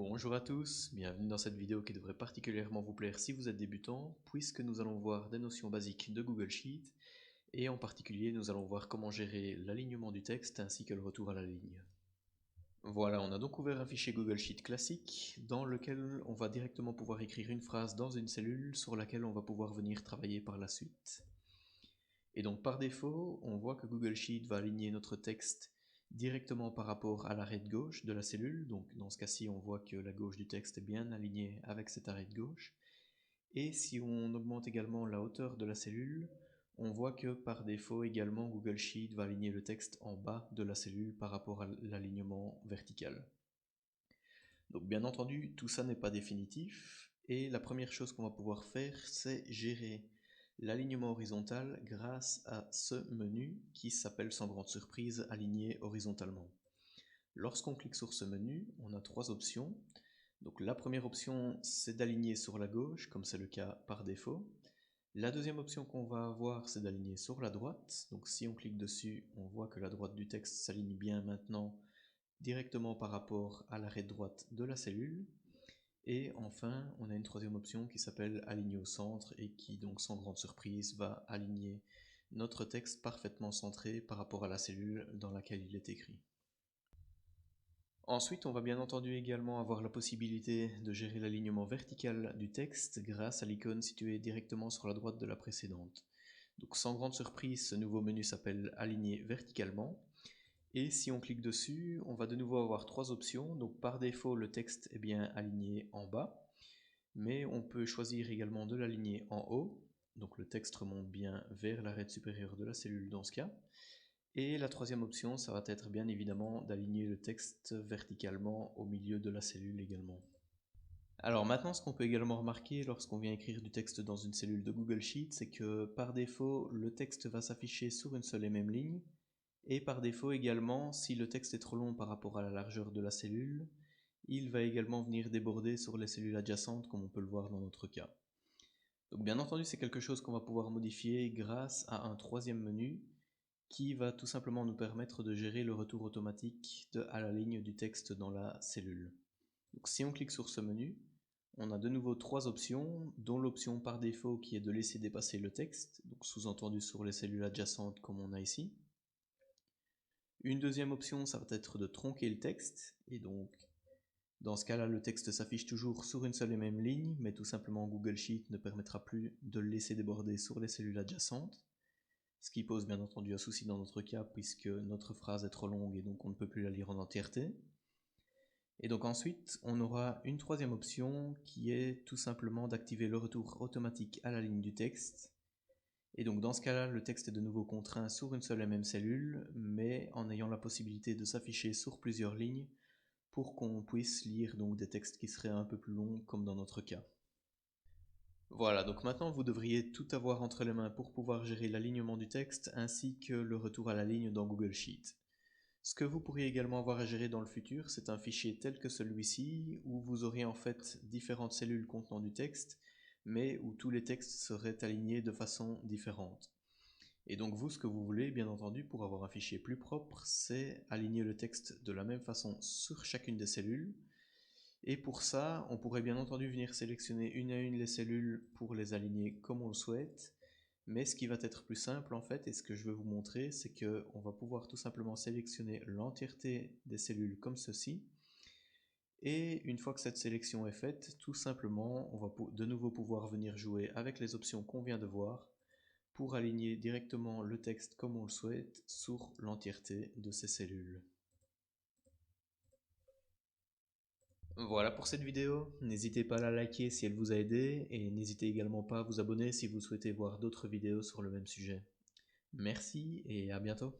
Bonjour à tous, bienvenue dans cette vidéo qui devrait particulièrement vous plaire si vous êtes débutant, puisque nous allons voir des notions basiques de Google Sheet, et en particulier nous allons voir comment gérer l'alignement du texte ainsi que le retour à la ligne. Voilà, on a donc ouvert un fichier Google Sheet classique, dans lequel on va directement pouvoir écrire une phrase dans une cellule sur laquelle on va pouvoir venir travailler par la suite. Et donc par défaut, on voit que Google Sheet va aligner notre texte directement par rapport à l'arrêt de gauche de la cellule. Donc dans ce cas-ci, on voit que la gauche du texte est bien alignée avec cet arrêt de gauche. Et si on augmente également la hauteur de la cellule, on voit que par défaut également Google Sheet va aligner le texte en bas de la cellule par rapport à l'alignement vertical. Donc bien entendu, tout ça n'est pas définitif, et la première chose qu'on va pouvoir faire, c'est gérer l'alignement horizontal grâce à ce menu qui s'appelle sans grande surprise aligner horizontalement. Lorsqu'on clique sur ce menu, on a trois options. Donc la première option, c'est d'aligner sur la gauche, comme c'est le cas par défaut. La deuxième option qu'on va avoir, c'est d'aligner sur la droite. Donc si on clique dessus, on voit que la droite du texte s'aligne bien maintenant directement par rapport à l'arrêt de droite de la cellule. Et enfin, on a une troisième option qui s'appelle aligner au centre et qui donc sans grande surprise va aligner notre texte parfaitement centré par rapport à la cellule dans laquelle il est écrit. Ensuite, on va bien entendu également avoir la possibilité de gérer l'alignement vertical du texte grâce à l'icône située directement sur la droite de la précédente. Donc sans grande surprise, ce nouveau menu s'appelle aligner verticalement. Et si on clique dessus, on va de nouveau avoir trois options. Donc par défaut, le texte est bien aligné en bas, mais on peut choisir également de l'aligner en haut. Donc le texte remonte bien vers l'arête supérieure de la cellule dans ce cas. Et la troisième option, ça va être bien évidemment d'aligner le texte verticalement au milieu de la cellule également. Alors maintenant, ce qu'on peut également remarquer lorsqu'on vient écrire du texte dans une cellule de Google Sheet, c'est que par défaut, le texte va s'afficher sur une seule et même ligne. Et par défaut également, si le texte est trop long par rapport à la largeur de la cellule, il va également venir déborder sur les cellules adjacentes comme on peut le voir dans notre cas. Donc bien entendu, c'est quelque chose qu'on va pouvoir modifier grâce à un troisième menu qui va tout simplement nous permettre de gérer le retour automatique à la ligne du texte dans la cellule. Donc si on clique sur ce menu, on a de nouveau trois options, dont l'option par défaut qui est de laisser dépasser le texte, donc sous-entendu sur les cellules adjacentes comme on a ici. Une deuxième option, ça va être de tronquer le texte, et donc dans ce cas-là, le texte s'affiche toujours sur une seule et même ligne, mais tout simplement Google Sheet ne permettra plus de le laisser déborder sur les cellules adjacentes, ce qui pose bien entendu un souci dans notre cas puisque notre phrase est trop longue et donc on ne peut plus la lire en entièreté. Et donc ensuite, on aura une troisième option qui est tout simplement d'activer le retour automatique à la ligne du texte. Et donc dans ce cas-là, le texte est de nouveau contraint sur une seule et même cellule, mais en ayant la possibilité de s'afficher sur plusieurs lignes pour qu'on puisse lire donc des textes qui seraient un peu plus longs comme dans notre cas. Voilà, donc maintenant vous devriez tout avoir entre les mains pour pouvoir gérer l'alignement du texte ainsi que le retour à la ligne dans Google Sheet. Ce que vous pourriez également avoir à gérer dans le futur, c'est un fichier tel que celui-ci où vous aurez en fait différentes cellules contenant du texte, mais où tous les textes seraient alignés de façon différente. Et donc vous, ce que vous voulez, bien entendu, pour avoir un fichier plus propre, c'est aligner le texte de la même façon sur chacune des cellules. Et pour ça, on pourrait bien entendu venir sélectionner une à une les cellules pour les aligner comme on le souhaite. Mais ce qui va être plus simple en fait, et ce que je veux vous montrer, c'est qu'on va pouvoir tout simplement sélectionner l'entièreté des cellules comme ceci. Et une fois que cette sélection est faite, tout simplement, on va de nouveau pouvoir venir jouer avec les options qu'on vient de voir pour aligner directement le texte comme on le souhaite sur l'entièreté de ces cellules. Voilà pour cette vidéo, n'hésitez pas à la liker si elle vous a aidé et n'hésitez également pas à vous abonner si vous souhaitez voir d'autres vidéos sur le même sujet. Merci et à bientôt.